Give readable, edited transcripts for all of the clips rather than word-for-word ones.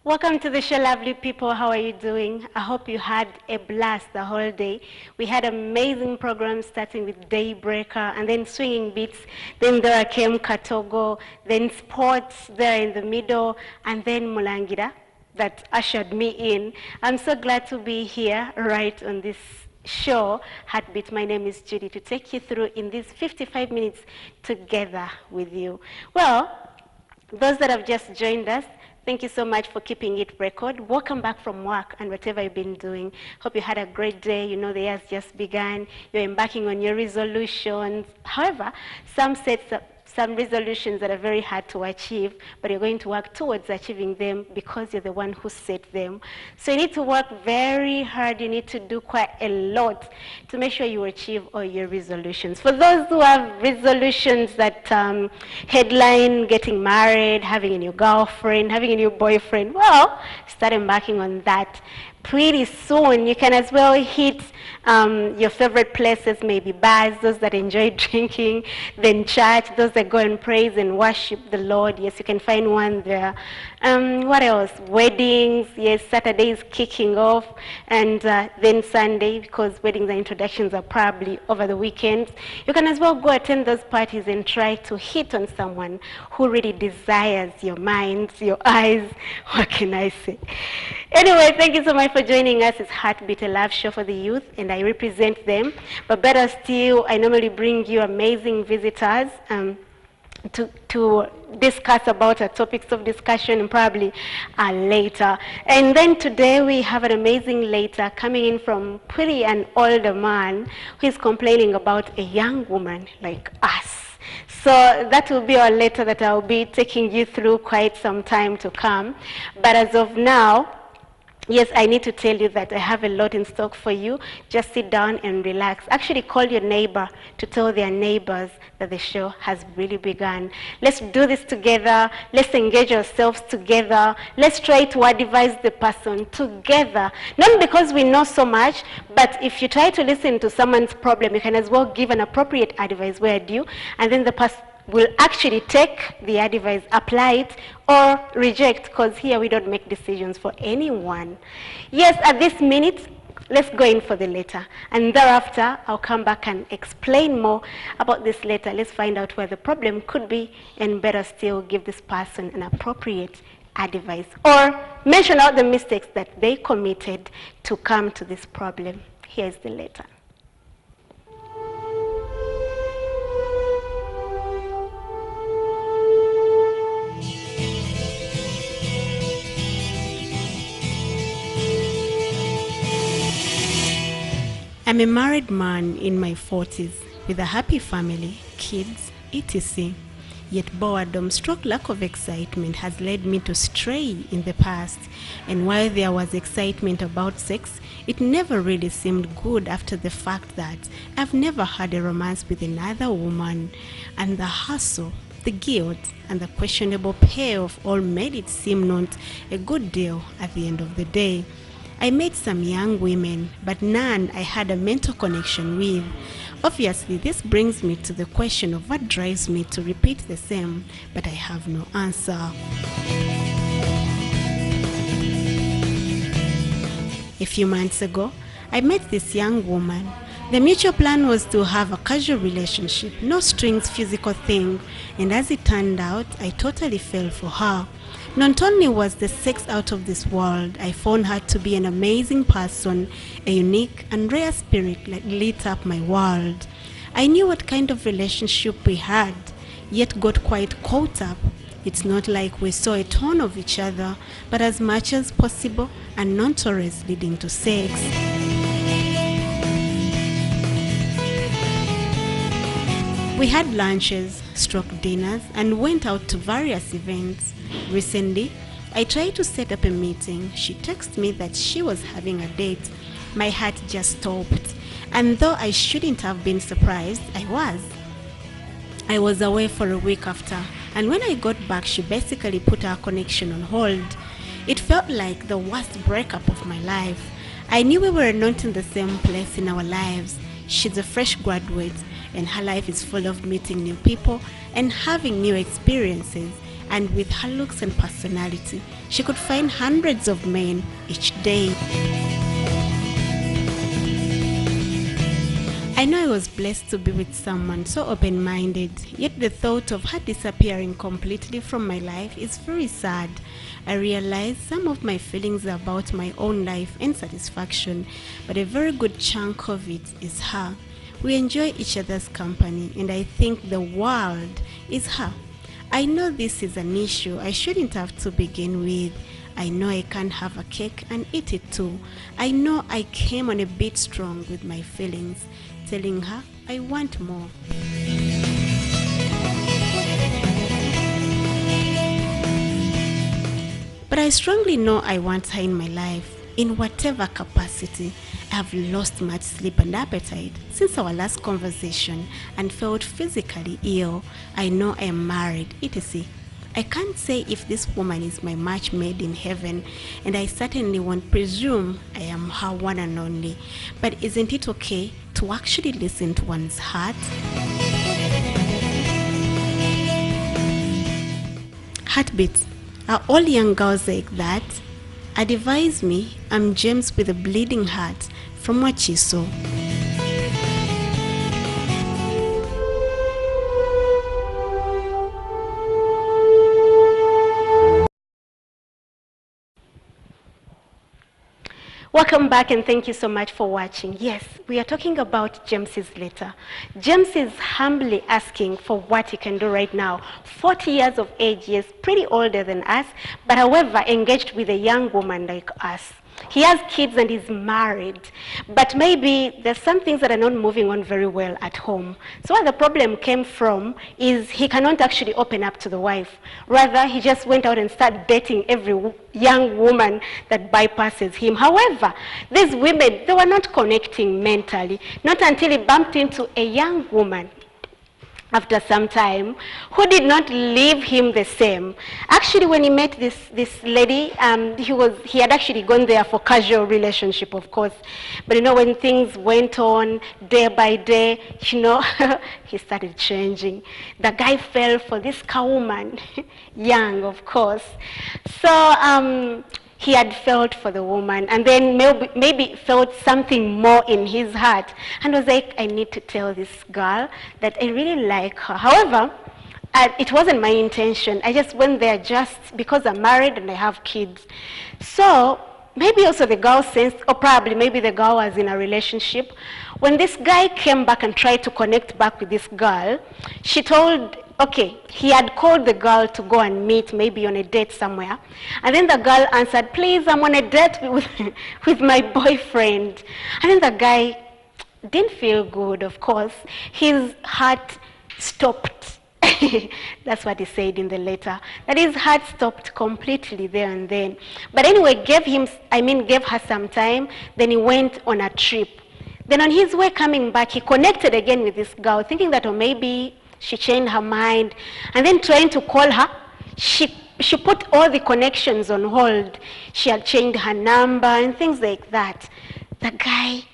Welcome to the show, lovely people. How are you doing? I hope you had a blast the whole day. We had amazing programs starting with Daybreaker and then swinging beats. Then there came Katogo, then sports there in the middle, and then Mulangira that ushered me in. I'm so glad to be here right on this show, Heartbeat. My name is Judy, to take you through in these 55 minutes together with you. Well, those that have just joined us, thank you so much for keeping it record. Welcome back from work and whatever you've been doing. Hope you had a great day. You know the year's just begun. You're embarking on your resolutions. However, some resolutions that are very hard to achieve, but you're going to work towards achieving them because you're the one who set them. So you need to work very hard. You need to do quite a lot to make sure you achieve all your resolutions. For those who have resolutions that headline getting married, having a new girlfriend, having a new boyfriend, well, start embarking on that. Pretty soon, you can as well hit your favorite places, maybe bars, those that enjoy drinking, then church, those that go and praise and worship the Lord. Yes, you can find one there. What else? Weddings. Yes, Saturday is kicking off, and then Sunday, because weddings and introductions are probably over the weekends. You can as well go attend those parties and try to hit on someone who really desires your minds, your eyes. What can I say? Anyway, thank you so much for joining us. It's Heartbeat, a love show for the youth, and I represent them. But better still, I normally bring you amazing visitors to discuss about our topics of discussion and probably later. And then today we have an amazing letter coming in from pretty an older man who is complaining about a young woman like us. So that will be our letter that I'll be taking you through quite some time to come. But as of now, yes, I need to tell you that I have a lot in stock for you. Just sit down and relax. Actually, call your neighbor to tell their neighbors that the show has really begun. Let's do this together. Let's engage ourselves together. Let's try to advise the person together. Not because we know so much, but if you try to listen to someone's problem, you can as well give an appropriate advice where due, and then the person will actually take the advice, apply it, or reject, because here we don't make decisions for anyone. Yes, at this minute, let's go in for the letter. And thereafter, I'll come back and explain more about this letter. Let's find out where the problem could be, and better still, give this person an appropriate advice, or mention out the mistakes that they committed to come to this problem. Here's the letter. I'm a married man in my 40s with a happy family, kids, etc. Yet boredom / lack of excitement has led me to stray in the past. And while there was excitement about sex, it never really seemed good after the fact that I've never had a romance with another woman. And the hustle, the guilt, and the questionable payoff all made it seem not a good deal at the end of the day. I met some young women, but none I had a mental connection with. Obviously, this brings me to the question of what drives me to repeat the same, but I have no answer. A few months ago, I met this young woman. The mutual plan was to have a casual relationship, no strings physical thing, and as it turned out, I totally fell for her. Not only was the sex out of this world, I found her to be an amazing person, a unique and rare spirit that lit up my world. I knew what kind of relationship we had, yet got quite caught up. It's not like we saw a ton of each other, but as much as possible, and not always leading to sex. We had lunches, dinners, and went out to various events. Recently, I tried to set up a meeting. She texted me that she was having a date. My heart just stopped. And though I shouldn't have been surprised, I was. I was away for a week after, and when I got back, she basically put our connection on hold. It felt like the worst breakup of my life. I knew we were not in the same place in our lives. She's a fresh graduate, and her life is full of meeting new people and having new experiences. and with her looks and personality, she could find hundreds of men each day. I know I was blessed to be with someone so open-minded, yet the thought of her disappearing completely from my life is very sad. I realize some of my feelings are about my own life and satisfaction, but a very good chunk of it is her. We enjoy each other's company, and I think the world is her. I know this is an issue I shouldn't have to begin with. I know I can't have a cake and eat it too. I know I came on a bit strong with my feelings, telling her I want more. But I strongly know I want her in my life, in whatever capacity. I have lost much sleep and appetite since our last conversation and felt physically ill. I know I am married, etc. I can't say if this woman is my match made in heaven, and I certainly won't presume I am her one and only. But isn't it okay to actually listen to one's heart? Heartbeats. Are all young girls like that? Advise me. I'm James with a bleeding heart from what you saw. Welcome back and thank you so much for watching. Yes, we are talking about James's letter. James is humbly asking for what he can do right now. 40 years of age, yes, pretty older than us, but however engaged with a young woman like us. He has kids and he's married, but maybe there's some things that are not moving on very well at home. So where the problem came from is he cannot actually open up to the wife. Rather, he just went out and started dating every young woman that bypasses him. However, these women, they were not connecting mentally, not until he bumped into a young woman after some time, who did not leave him the same. Actually, when he met this lady, he had actually gone there for casual relationship, of course. But you know, when things went on day by day, you know, he started changing. The guy fell for this cowwoman, young, of course. So he had felt for the woman, and then maybe felt something more in his heart, and was like, I need to tell this girl that I really like her. However, it wasn't my intention. I just went there just because I'm married and I have kids. So maybe also the girl sensed, or probably maybe the girl was in a relationship. When this guy came back and tried to connect back with this girl, she told, okay, he had called the girl to go and meet, maybe on a date somewhere. And then the girl answered, please, I'm on a date with my boyfriend. And then the guy didn't feel good, of course. His heart stopped. That's what he said in the letter. That his heart stopped completely there and then. But anyway, gave her some time. Then he went on a trip. Then on his way coming back, he connected again with this girl, thinking that, oh, maybe she changed her mind. And then trying to call her, she put all the connections on hold. She had changed her number and things like that. The guy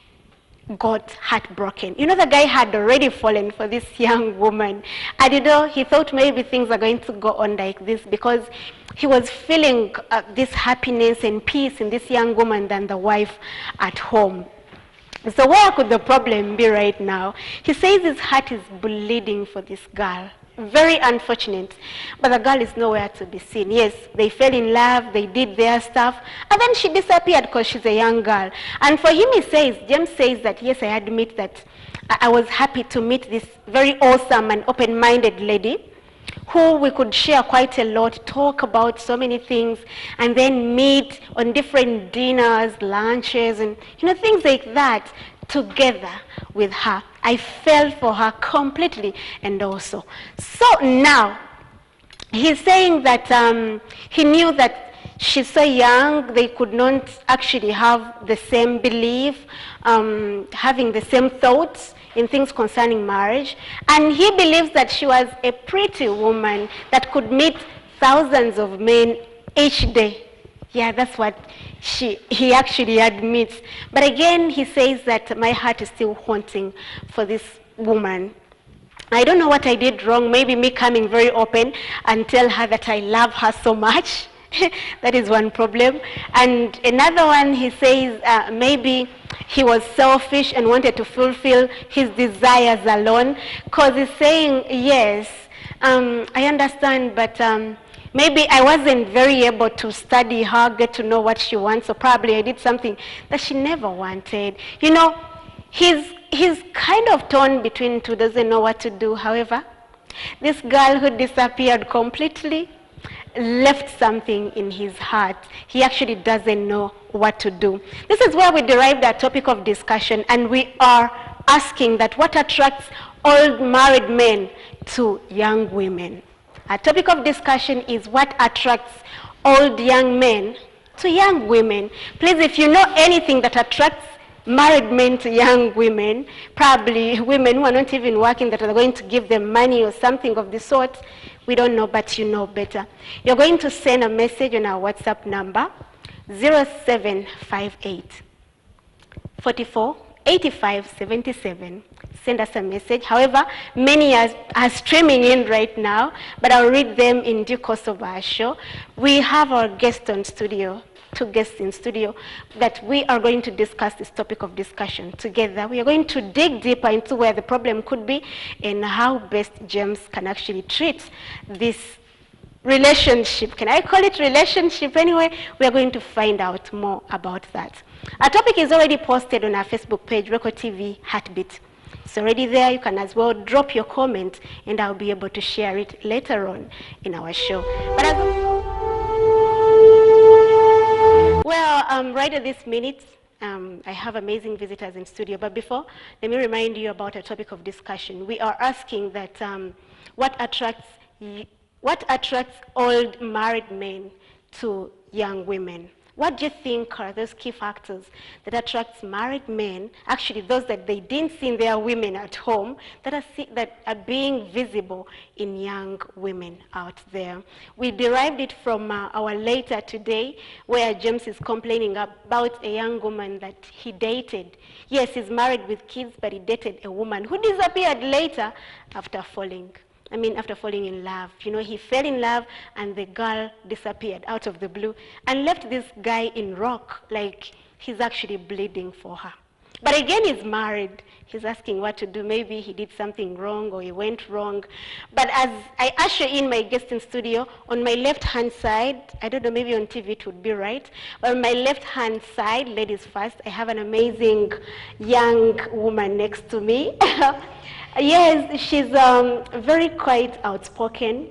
got heartbroken. You know, the guy had already fallen for this young woman. And you know, he thought maybe things are going to go on like this because he was feeling this happiness and peace in this young woman than the wife at home. So where could the problem be right now? He says his heart is bleeding for this girl. Very unfortunate. But the girl is nowhere to be seen. Yes, they fell in love, they did their stuff, and then she disappeared because she's a young girl. And for him, James says that, yes, I admit that I was happy to meet this very awesome and open-minded lady who we could share quite a lot, talk about so many things, and then meet on different dinners, lunches, and you know, things like that together with her. I fell for her completely and also. So now, he's saying that he knew that she's so young, they could not actually have the same belief, having the same thoughts in things concerning marriage. And he believes that she was a pretty woman that could meet thousands of men each day. Yeah, that's what he actually admits. But again, he says that my heart is still haunting for this woman. I don't know what I did wrong, maybe me coming very open and tell her that I love her so much. That is one problem. And another one, he says maybe he was selfish and wanted to fulfill his desires alone, because he's saying, yes, I understand, but maybe I wasn't very able to study her, get to know what she wants, so probably I did something that she never wanted. You know, he's kind of torn between two, doesn't know what to do. However, this girl who disappeared completely left something in his heart. He actually doesn't know what to do. This is where we derived our topic of discussion, and we are asking that what attracts old married men to young women. Our topic of discussion is what attracts old young men to young women. Please, if you know anything that attracts married men to young women, probably women who are not even working, that are going to give them money or something of the sort, we don't know, but you know better. You're going to send a message on our WhatsApp number, 0758 44 85 77. Send us a message. However, many are streaming in right now, but I'll read them in due course of our show. We have our guest on studio, 2 guests in studio, that we are going to discuss this topic of discussion together. We are going to dig deeper into where the problem could be and how best James can actually treat this relationship. Can I call it relationship? Anyway, we are going to find out more about that. Our topic is already posted on our Facebook page, Record TV Heartbeat. It's already there. You can as well drop your comment, and I'll be able to share it later on in our show. But right at this minute, I have amazing visitors in studio. But before, let me remind you about a topic of discussion. We are asking that what attracts old married men to young women? What do you think are those key factors that attracts married men, actually those that they didn't see in their women at home, that are being visible in young women out there? We derived it from our letter today, where James is complaining about a young woman that he dated. Yes, he's married with kids, but he dated a woman who disappeared later after falling in love. You know, he fell in love and the girl disappeared out of the blue and left this guy in rock, like he's actually bleeding for her. But again, he's married. He's asking what to do. Maybe he did something wrong or he went wrong. But as I usher in my guest in studio, on my left-hand side, I don't know, maybe on TV it would be right, but on my left-hand side, ladies first, I have an amazing young woman next to me. Yes, she's very quite outspoken.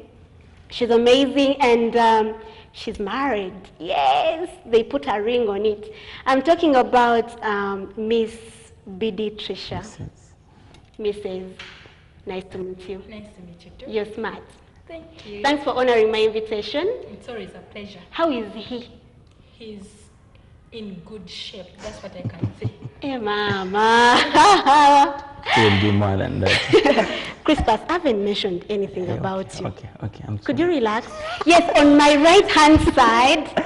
She's amazing, and she's married. Yes, they put a ring on it. I'm talking about Miss Patricia. Mrs. Nice to meet you. Nice to meet you too. You're smart. Thank you. Thanks for honoring my invitation. It's always a pleasure. How is he? He's in good shape. That's what I can say. Hey, Mama. He will do more than that. Crispus, I haven't mentioned anything about you. Okay. Could you relax? Yes, on my right-hand side,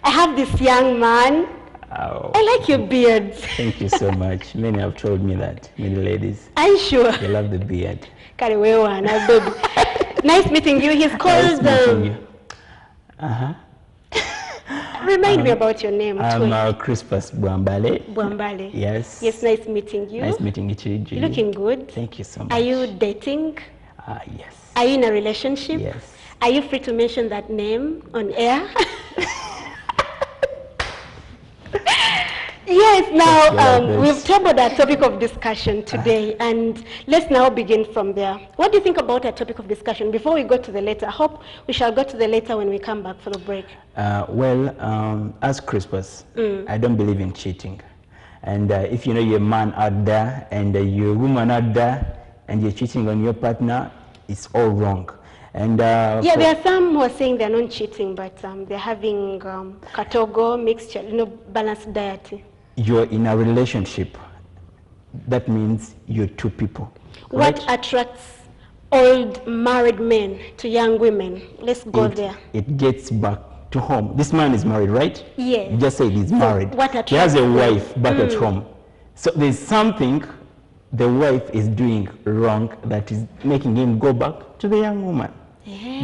I have this young man. Oh. I like your beard. Thank you so much. Many have told me that. Many ladies. Are you sure? They love the beard. Baby. Nice meeting you. He's called... Nice meeting you. Remind me about your name. I'm CRISPUS Bwambale. Bwambale. Yes. Yes, nice meeting you. Nice meeting you too. You're looking good. Thank you so much. Are you dating? Yes. Are you in a relationship? Yes. Are you free to mention that name on air? Yes, now we've tabled our topic of discussion today, and let's now begin from there. What do you think about our topic of discussion before we go to the letter? I hope we shall go to the letter when we come back for the break. As CRISPUS, I don't believe in cheating. And if you know you're a man out there and you're a woman out there and you're cheating on your partner, it's all wrong. And there are some who are saying they're not cheating, but they're having katogo, mixture, balanced diet. You're in a relationship. That means you're two people. What attracts old married men to young women? Let's go there. It gets back to home. This man is married, right? Yes. You just said he's married. What attracts he has a wife back at home. So there's something the wife is doing wrong that is making him go back to the young woman.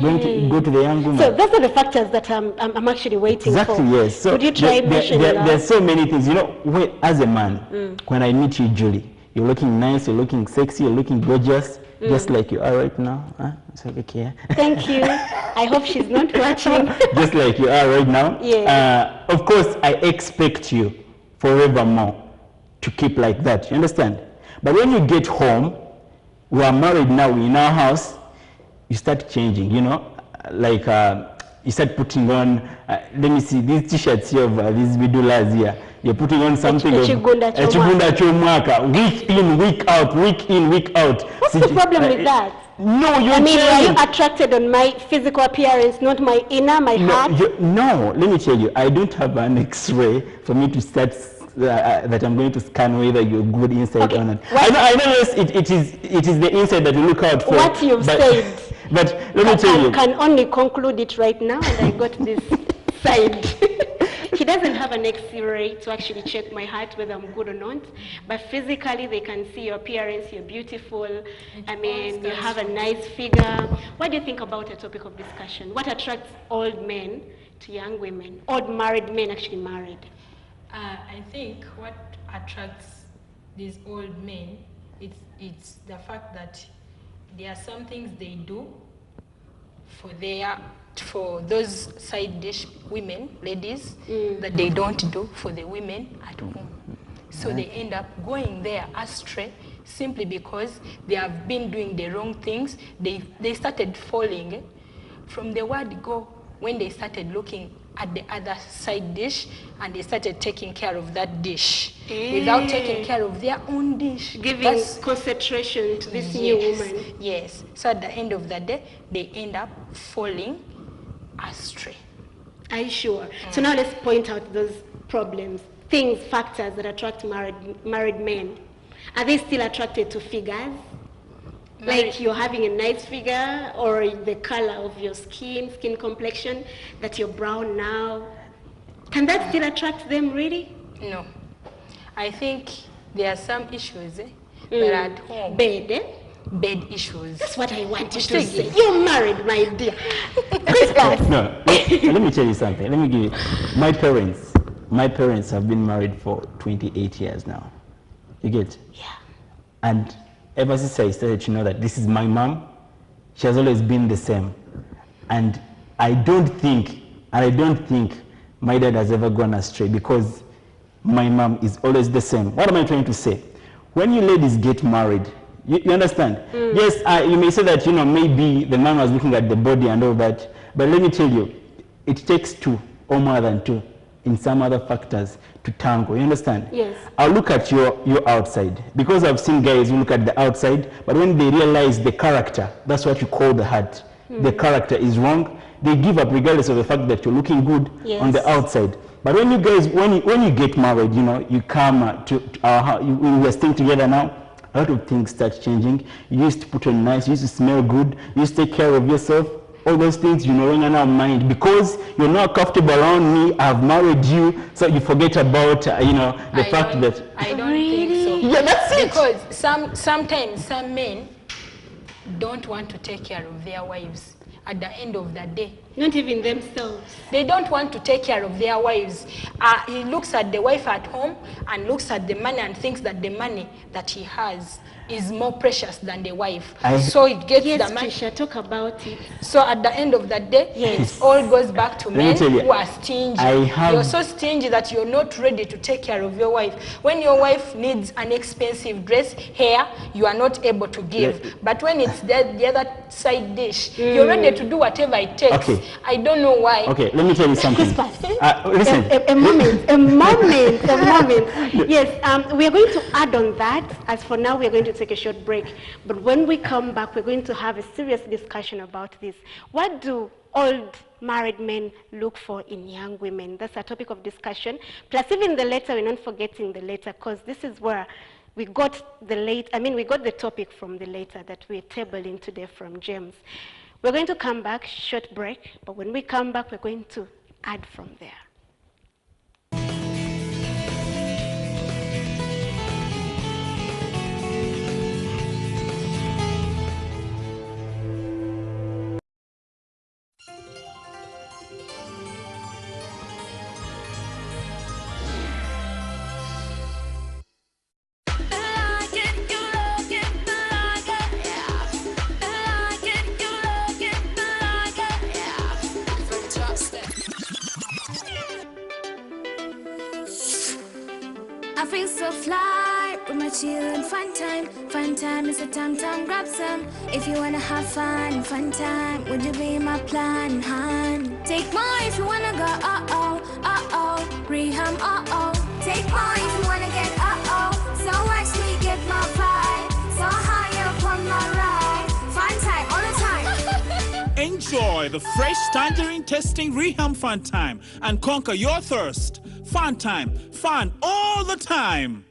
Go to the young woman. So those are the factors that I'm actually waiting exactly, for. Yes. So would you try mentioning that? There's so many things. You know, as a man, when I meet you, Julie, you're looking nice, you're looking sexy, you're looking gorgeous, just like you are right now. Huh? So, okay. Thank you. I hope she's not watching. Just like you are right now. Yeah. Of course, I expect you forevermore to keep like that. You understand? But when you get home, we are married now in our house, you start changing, you know, like you start putting on, let me see, these t-shirts here, these vidulas here, you're putting on something of Chigunda chomwaka, week in, week out, week in, week out. What's the problem with that? No, you're I mean, are you changing. attracted on my physical appearance, not my inner, my heart? No, let me tell you, I don't have an X-ray for me to start that I'm going to scan whether you're good inside or not. I know yes, it is the inside that you look out for. What you've said. But let me tell you. I can only conclude it right now, and I got this side. He doesn't have an X-ray to actually check my heart whether I'm good or not. But physically, they can see your appearance, you're beautiful. I mean, you have a nice figure. What do you think about a topic of discussion? What attracts old men to young women? Old married men actually married. I think what attracts these old men, it's the fact that there are some things they do for those side dish women, ladies, that they don't do for the women at home. So they end up going there astray simply because they have been doing the wrong things. They started falling from the word go when they started looking at the other side dish and they started taking care of that dish without taking care of their own dish. Giving concentration to this new woman. Yes. So at the end of the day, they end up falling astray. Are you sure? So now let's point out those problems, things, factors that attract married men. Are they still attracted to figures? Like you're having a nice figure, or the color of your skin complexion, that you're brown now. Can that still attract them, really? No. I think there are some issues that are at home. Bed issues. That's what I want you to say. You're married, my dear. CRISPUS. No, let me tell you something. Let me give you, my parents have been married for 28 years now. You get? Yeah. And ever since I started to know that this is my mom, she has always been the same. And I don't think my dad has ever gone astray because my mom is always the same. What am I trying to say? When you ladies get married, you understand? Yes, you may say that, you know, maybe the man was looking at the body and all that, but let me tell you, it takes two or more than two in some other factors to tango. You understand? Yes. I'll look at your outside, because I've seen guys who look at the outside, but when they realize the character, that's what you call the heart. The character is wrong, they give up regardless of the fact that you're looking good on the outside. But when you guys, when you get married, you know, you come to our house, we are staying together now, a lot of things start changing. You used to put on nice, you used to smell good, you used to take care of yourself. All those things you no longer now mind because you're not comfortable around me. I've married you, so you forget about you know, the fact that I don't think so. Yeah, that's it. Because sometimes some men don't want to take care of their wives at the end of the day. Not even themselves. They don't want to take care of their wives. He looks at the wife at home and looks at the money and thinks that the money that he has is more precious than the wife. So it gets the money. Trisha, talk about it. So at the end of the day, it all goes back to men who are stingy. You're so stingy that you're not ready to take care of your wife. When your wife needs an expensive dress, hair, you are not able to give. But when it's the other side dish, you're ready to do whatever it takes. I don't know why. Okay, let me tell you something. Listen. A moment. Yes, we are going to add on that. As for now, we are going to take a short break. But when we come back, we're going to have a serious discussion about this. What do old married men look for in young women? That's a topic of discussion. Plus, even the letter, we're not forgetting the letter, because this is where we got the topic from the letter that we're tabling today from James. We're going to come back, short break, but when we come back, we're going to add from there. I feel so fly with my chillin' fun time. Fun time is a time, grab some. If you wanna have fun, fun time, would you be my plan, hun? Take more if you wanna go, rehab, Take more if you wanna get, So watch me get my vibe, so high up on my ride. Fun time all the time. Enjoy the fresh tangerine tasting Reham Fun Time and conquer your thirst. Fun Time, fun all the time.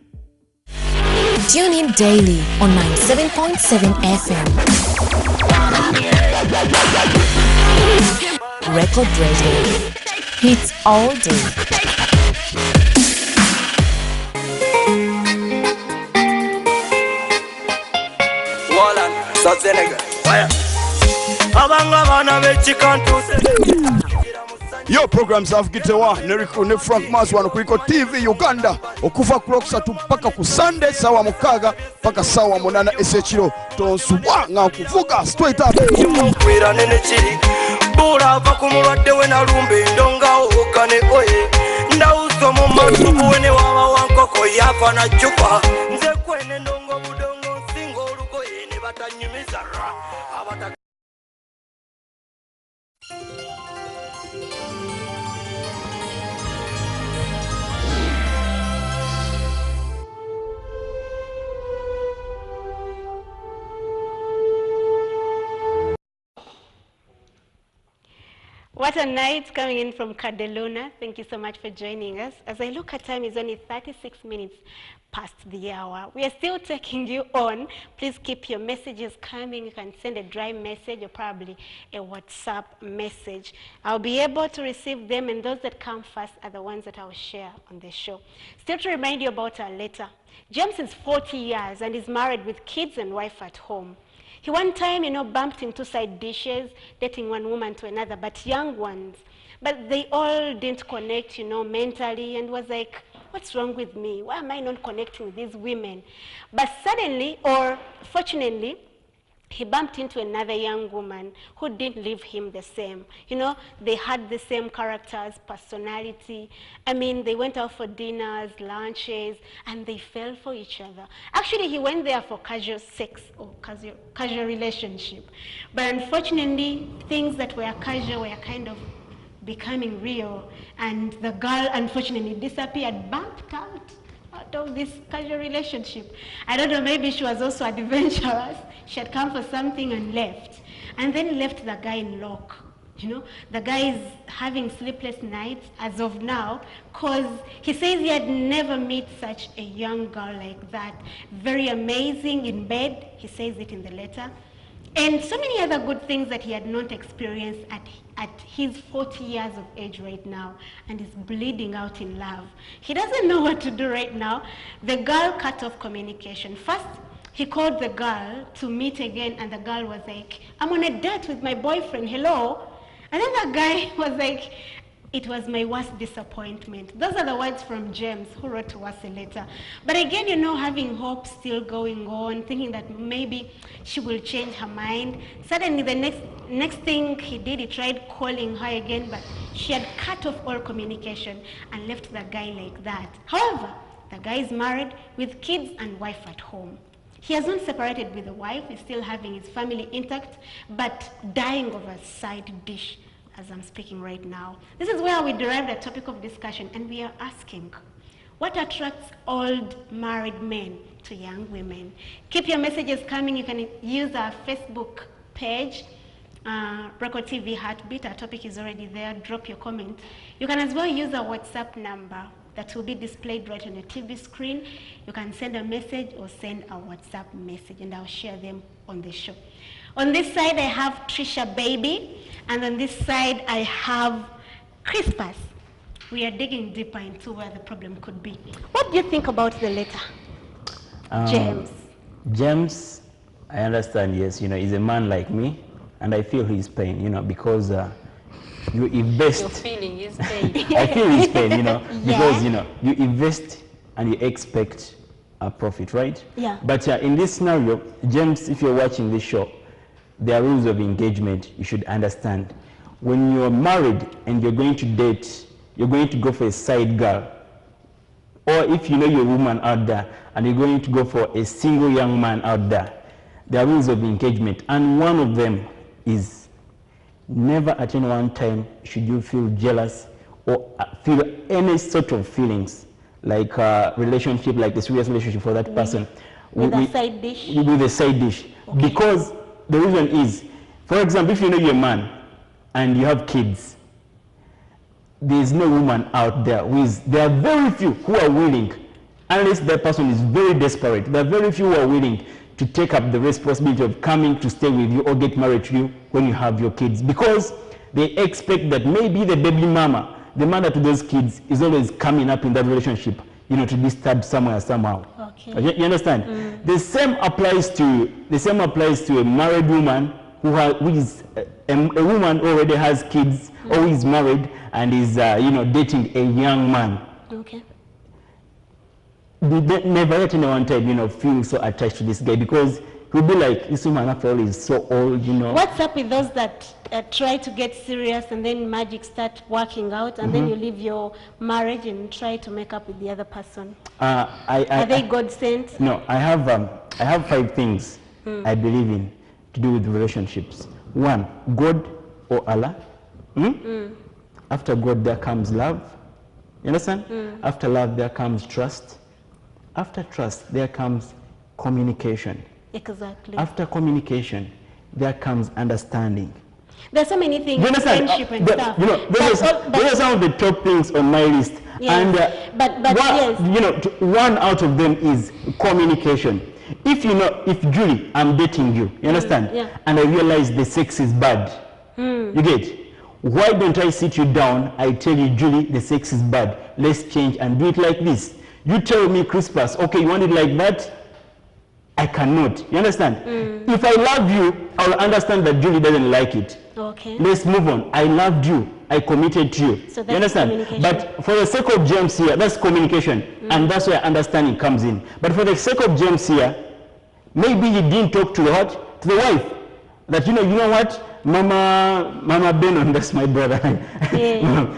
Tune in daily on 97.7 FM. Record Radio. Hits all day. Your programs have Gitewa, Neriku, ne Frank Maswan, Recordtv-Uganda, okuva kuloksa tupaka ku Sunday, sawa mukaga, paka sawa monana esechiro, tonsuwa nga kuvuga, straight up. Kwira nene chiri, bura vakumulwadde wena lumbe, ndonga okane oye, ndauso mu masubu wene wawa wankoko yafa na chupa, nze kwene ndongo budongo, singo olukoye ne batanyumiza ra, abata. What a night coming in from Cadeluna. Thank you so much for joining us. As I look at time, it's only 36 minutes past the hour. We are still taking you on. Please keep your messages coming. You can send a dry message or probably a WhatsApp message. I'll be able to receive them, and those that come first are the ones that I'll share on the show. Still to remind you about our letter. James is 40 years and is married with kids and wife at home. He one time, bumped into side dishes, dating one woman to another, but young ones. But they all didn't connect, mentally, and was like, what's wrong with me? Why am I not connecting with these women? But suddenly, or fortunately, he bumped into another young woman who didn't leave him the same. They had the same characters, personality. I mean, they went out for dinners, lunches, and they fell for each other. Actually, he went there for casual sex or casual relationship. But unfortunately, things that were casual were kind of becoming real. And the girl, unfortunately, disappeared, bumped out of this casual relationship. I don't know, maybe she was also adventurous. She had come for something and left. And then left the guy in lock. The guy is having sleepless nights as of now, because he says he had never met such a young girl like that. Very amazing in bed, he says it in the letter. And so many other good things that he had not experienced at his 40 years of age right now, and is bleeding out in love. He doesn't know what to do right now. The girl cut off communication. First, he called the girl to meet again, and the girl was like, I'm on a date with my boyfriend, hello? And then the guy was like, it was my worst disappointment. Those are the words from James, who wrote to us a letter. But again, having hope still going on, thinking that maybe she will change her mind. Suddenly, the next thing he did, he tried calling her again, but she had cut off all communication and left the guy like that. However, the guy is married with kids and wife at home. He has not separated with the wife. He's still having his family intact, but dying of a side dish as I'm speaking right now. This is where we derived a topic of discussion, and we are asking, what attracts old married men to young women? Keep your messages coming. You can use our Facebook page, Record TV Heartbeat. Our topic is already there. Drop your comment. You can as well use our WhatsApp number that will be displayed right on the TV screen. You can send a message or send a WhatsApp message, and I'll share them on the show. On this side, I have Trisha Baby, and on this side, I have CRISPUS. We are digging deeper into where the problem could be. What do you think about the letter, James? James, I understand, yes, he's a man like me, and I feel his pain, because you invest. You're feeling his pain. I feel his pain, because, you invest and you expect a profit, right? Yeah. But in this scenario, James, if you're watching this show, there are rules of engagement you should understand. When you're married and you're going to date, you're going to go for a side girl, or if you know you're a woman out there and you're going to go for a single young man out there, there are rules of engagement, and one of them is never at any one time should you feel jealous or feel any sort of feelings like a relationship, like a serious relationship for that person. With a side dish? With a side dish. Okay. Because the reason is, for example, if you know you're a man and you have kids, there is no woman out there who is, there are very few who are willing, unless that person is very desperate, there are very few who are willing to take up the responsibility of coming to stay with you or get married to you when you have your kids, because they expect that maybe the baby mama, the mother to those kids, is always coming up in that relationship, you know, to be stabbed somewhere somehow. Okay. You understand? The same applies to a married woman who is a woman who already has kids or who is married and is you know, dating a young man. Okay. Never at any one time, you know, feel so attached to this guy, because he'll be like, this woman after all is so old, you know. What's up with those that try to get serious and then magic start working out, and then you leave your marriage and try to make up with the other person? Are they God sent? No, I have 5 things I believe in to do with relationships. 1, God or Allah. After God, there comes love. You understand? After love, there comes trust. After trust, there comes communication. Exactly. After communication, there comes understanding. There's so many things, friendship and stuff. You know, those are some of the top things on my list. Yes. And but yes, you know, one out of them is communication. If you know, if Julie, I'm dating you, you understand? And I realize the sex is bad. You get? Why don't I sit you down? I tell you, Julie, the sex is bad. Let's change and do it like this. You tell me, CRISPUS, okay, you want it like that? I cannot. You understand? If I love you, I'll understand that Julie doesn't like it. Okay. Let's move on. I loved you. I committed to you. So that's you understand? But for the sake of James here, that's communication. And that's where understanding comes in. But for the sake of James here, maybe he didn't talk to what? To the wife. That, you know what? Mama Benon, that's my brother.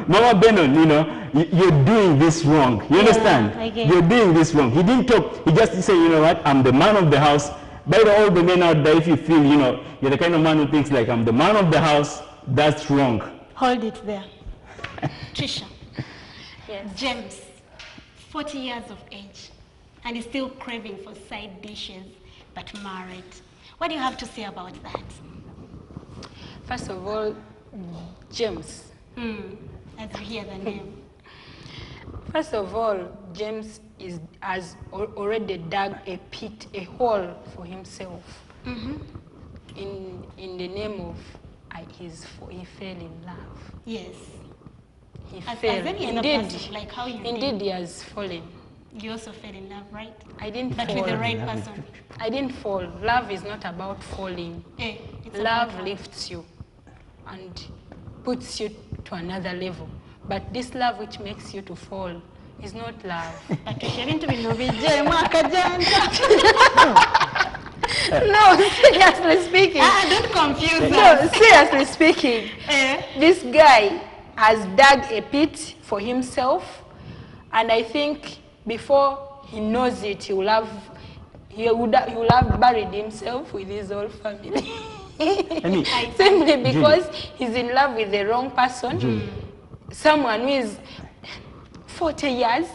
Mama Benon, you know, you're doing this wrong. You understand? You're doing this wrong. He didn't talk. He just said, you know what? I'm the man of the house. By the way, all the men out there, if you feel, you know, you're the kind of man who thinks like, I'm the man of the house, that's wrong. Hold it there. Trisha. Yes. James, 40 years of age, and he's still craving for side dishes, but married. What do you have to say about that? First of all, James. As you hear the name. First of all, James has already dug a pit, a hole for himself. In the name of he fell in love. Yes. He as fell. Any indeed, person, like how you indeed, he has fallen. You also fell in love, right? I didn't fall. But with the right person. I didn't fall. Love is not about falling. Love lifts you and puts you to another level. But this love which makes you to fall is not love. No, seriously speaking. Don't confuse us. No, seriously speaking. This guy has dug a pit for himself, and I think before he knows it, he would have buried himself with his whole family. Simply because he's in love with the wrong person. Someone who is 40 years,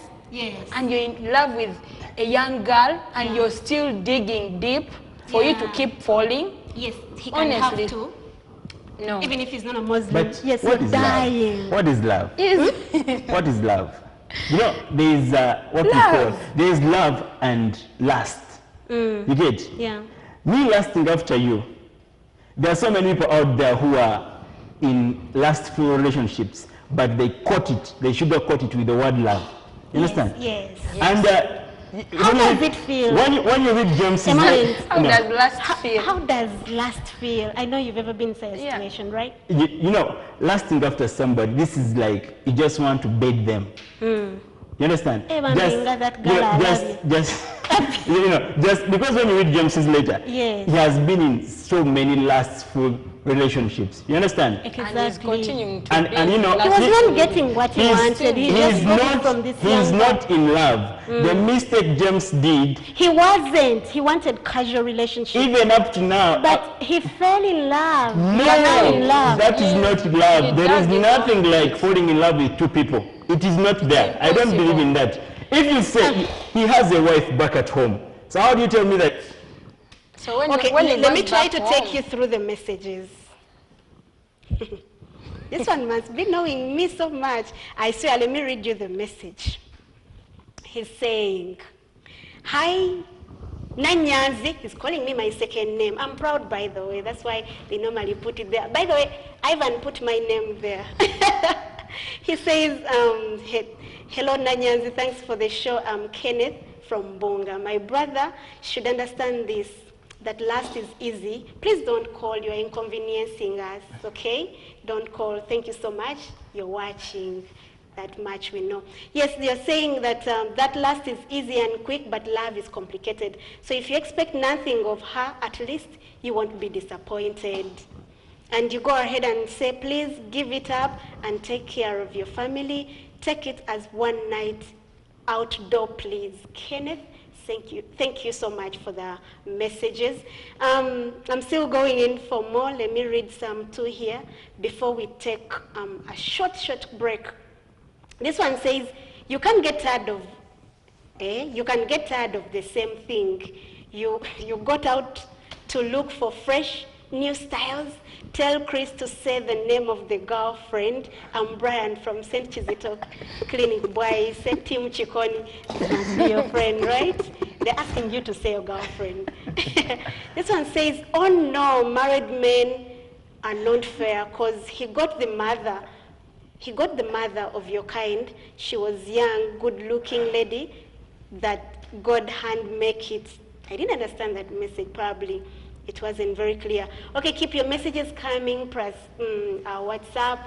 and you're in love with a young girl, and you're still digging deep for you to keep falling. Yes, he can have to. No. Even if he's not a Muslim. But yes, what is dying. Love? What is love? What is love? You know, there's what we call, there's love and lust. You get? Yeah. Me lusting after you. There are so many people out there who are in lustful relationships, but they sugarcoat it with the word love. You understand? Yes. And how does it feel? When you read James, how does lust feel? How does lust feel? I know you've ever been in such a situation, right? You know, lusting after somebody, this is like you just want to bait them. You understand? That girl, You know, just because when you read James's letter, Yes. he has been in so many lustful relationships. You understand? And he's Exactly. continuing to And you know, He was not getting what he wanted. He just got it from this he's young not guy. in love. The mistake James did, He wasn't. He wanted casual relationship. even up to now. But he fell in love. No, You are not in love. that is not love. He There is doesn't nothing want like falling in love with two people. It is not there. I don't impossible. believe in that. If you say he has a wife back at home, so how do you tell me that? So when, Okay, when he let me goes try back to home, take you through the messages. This one must be knowing me so much. I swear, let me read you the message. He's saying, hi, Nanyanzi. He's calling me my second name. I'm proud, by the way. That's why they normally put it there. By the way, Ivan put my name there. He says, hello, Nanyanzi. Thanks for the show. I'm Kenneth from Bonga. My brother should understand this, that lust is easy. Please don't call. You're inconveniencing us, okay? Don't call. Thank you so much. You're watching. That much we know. Yes, you're saying that that lust is easy and quick, but love is complicated. So if you expect nothing of her, at least you won't be disappointed. And you go ahead and say, please give it up and take care of your family. Take it as one night outdoor, please. Kenneth, thank you so much for the messages. I'm still going in for more. Let me read some too here before we take a short break. This one says, you can get tired of, you can get tired of the same thing. You got out to look for fresh, new styles. Tell Chris to say the name of the girlfriend. I'm Brian from St. Chizito Clinic. Boy, say Tim Chikoni. This must be your friend, right? They're asking you to say your girlfriend. This one says, oh no, married men are not fair because he got the mother of your kind. She was young, good-looking lady that God hand make it. I didn't understand that message, probably. It wasn't very clear. Okay, keep your messages coming, press WhatsApp.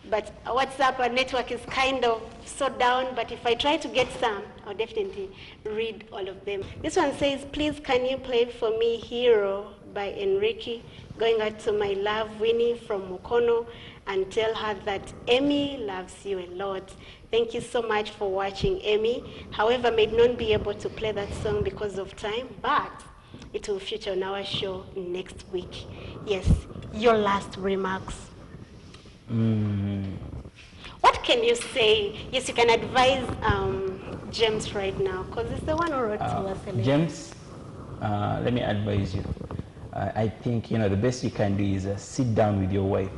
But WhatsApp, our network is kind of so down, but if I try to get some, I'll definitely read all of them. This one says, please can you play for me Hero by Enrique, going out to my love, Winnie from Mukono, and tell her that Amy loves you a lot. Thank you so much for watching, Amy. However, I may not be able to play that song because of time, but it will feature on our show next week. Yes, your last remarks. What can you say? Yes, you can advise James right now, because it's the one who wrote to us. James, let me advise you. I think, the best you can do is sit down with your wife.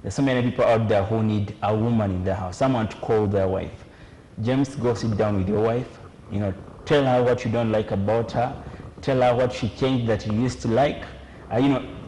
There's so many people out there who need a woman in their house, someone to call their wife. James, go sit down with your wife. Tell her what you don't like about her. Tell her what she changed that you used to like.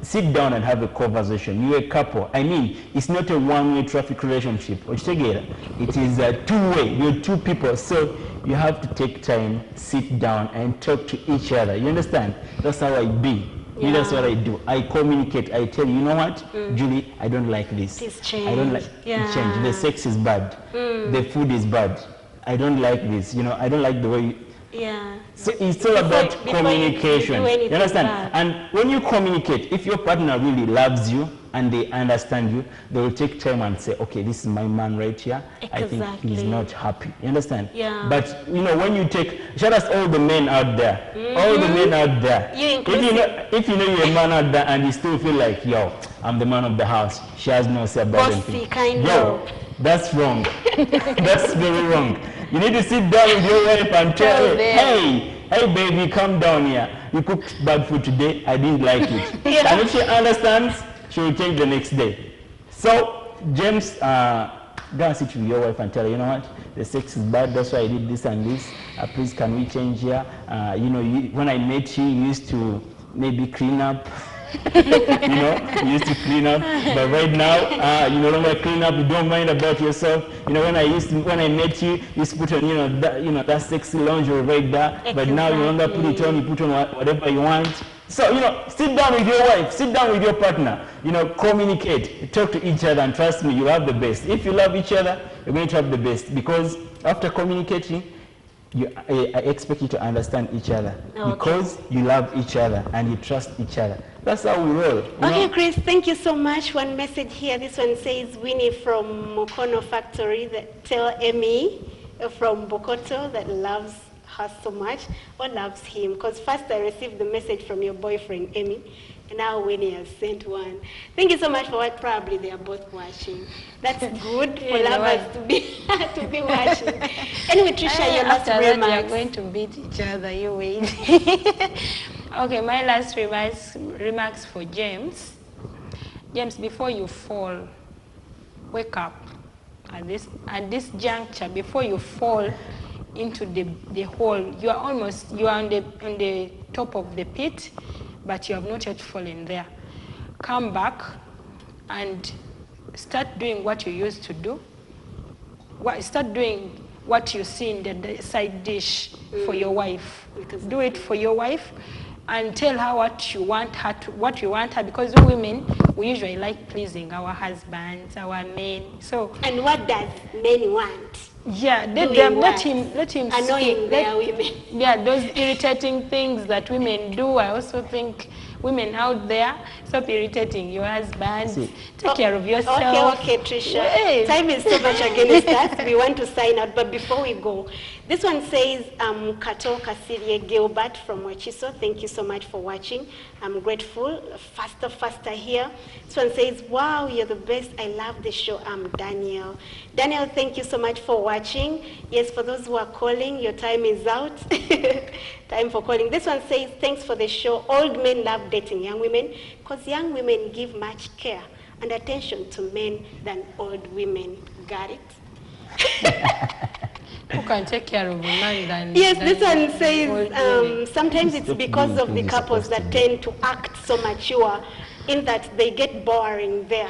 Sit down and have a conversation. You're a couple. I mean, it's not a one-way traffic relationship. It is a two-way. You're two people. So you have to take time, sit down, and talk to each other. You understand? That's how I be. Yeah. That's what I do. I communicate. I tell you, you know what, Julie, I don't like this. I don't like it. Change. The sex is bad. The food is bad. I don't like this. I don't like the way you... Yeah. So it's all about communication. You understand? And when you communicate, if your partner really loves you and they understand you, they will take time and say, okay, this is my man right here. Exactly. I think he's not happy. You understand? Yeah. But when you take, shout out all the men out there, all the men out there. If you know you're a man out there and you still feel like, yo, I'm the man of the house, she has no say about anything. Yo, that's wrong. That's very wrong. You need to sit down with your wife and tell her, hey baby, come down here. You cooked bad food today, I didn't like it. And if she understands, she will change the next day. So, James, go and sit with your wife and tell her, you know what, the sex is bad, that's why I did this and this. Please, can we change here? When I met you, you used to maybe clean up. You used to clean up, but right now you no longer clean up. You don't mind about yourself. When I met you, you used to put on that sexy lingerie right there. Exactly. But now you no longer put it on. You put on whatever you want. So sit down with your wife, sit down with your partner. Communicate, talk to each other, and trust me, you have the best. If you love each other, you're going to have the best, because after communicating, I expect you to understand each other because you love each other and you trust each other. That's how we roll. Okay, Chris, thank you so much. One message here. This one says, Winnie from Mukono Factory, that tell Emmy from Bokoto that loves her so much, or loves him. Because first I received the message from your boyfriend, Emmy, and now Winnie has sent one. Thank you so much for what. Probably they are both watching. That's good for lovers to be watching. Anyway, Trisha, your last remarks. They are going to beat each other, you wait. Okay, my last remarks for James. James, before you fall, wake up. At this juncture, before you fall into the hole, you are on the top of the pit, but you have not yet fallen there. Come back and start doing what you used to do. Start doing what you see in the side dish for your wife. Do it for your wife and tell her what you want her, because we women, we usually like pleasing our husbands, our men. So, and what does men want? Yeah, let him annoying their women. Yeah, those irritating things that women do. I also think women out there, stop irritating your husbands. Take care of yourself. Okay, Trisha. Hey. Time is so much against us. We want to sign out, but before we go, this one says, Kato Kasirie Gilbert from Wachiso. Thank you so much for watching. I'm grateful. Faster here. This one says, wow, you're the best. I love the show. I'm Daniel. Daniel, thank you so much for watching. Yes, for those who are calling, your time is out. Time for calling. This one says, thanks for the show. Old men love dating young women because young women give much care and attention to men than old women. Got it? Who can take care of a man than... Yes, this one says, sometimes it's because of the couples that tend to act so mature in that they get boring their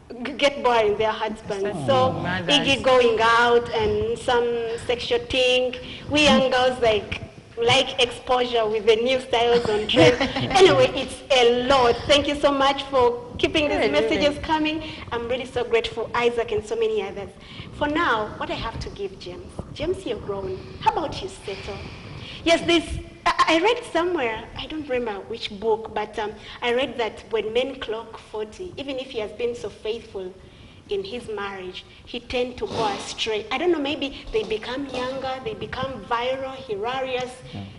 husbands. So Iggy going out and some sexual thing. We young girls like exposure with the new styles on trend. Anyway, it's a lot. Thank you so much for keeping these messages coming. I'm really so grateful, Isaac and so many others. For now, what I have to give James, you're grown. How about you settle? Yes, I read somewhere, I don't remember which book, but I read that when men clock 40, even if he has been so faithful in his marriage, he tend to go astray. I don't know, maybe they become younger, they become viral, hilarious,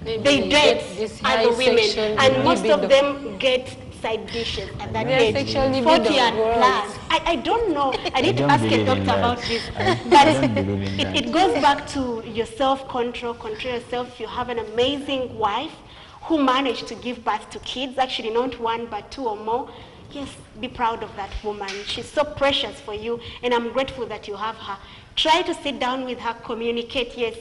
they date other women, and most of them get side dishes at that age, 40 and plus. I don't know, I need to ask a doctor about this, but it goes back to your self-control, control yourself. If you have an amazing wife who managed to give birth to kids, actually not one but two or more, yes, be proud of that woman. She's so precious for you, and I'm grateful that you have her. Try to sit down with her, communicate, yes.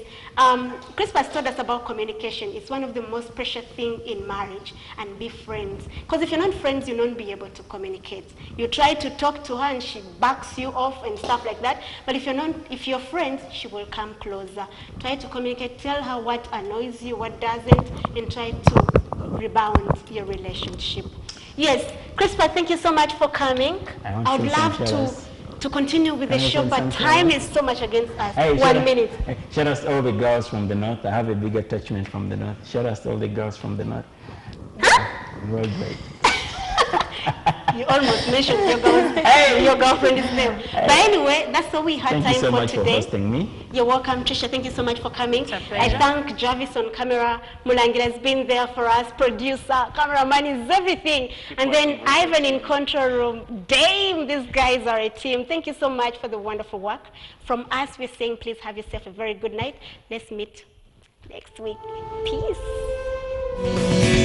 CRISPUS told us about communication. It's one of the most precious things in marriage, and be friends. Because if you're not friends, you'll not be able to communicate. You try to talk to her and she backs you off and stuff like that. But if you're friends, she will come closer. Try to communicate, tell her what annoys you, what doesn't, and try to rebound your relationship. Yes, CRISPUS, thank you so much for coming. I would love to continue with the show, but time is so much against us. Hey, 1 minute. Shout out to all the girls from the north. I have a big attachment from the north. Shout out to all the girls from the north. Road break. You almost mentioned your girlfriend's name. But anyway, that's all we had time for today. Thank you so much for hosting me. You're welcome, Trisha. Thank you so much for coming. It's a pleasure. I thank Jarvis on camera. Mulangira has been there for us. Producer, cameraman is everything. And then Ivan in control room. Damn, these guys are a team. Thank you so much for the wonderful work. From us, we're saying please have yourself a very good night. Let's meet next week. Peace.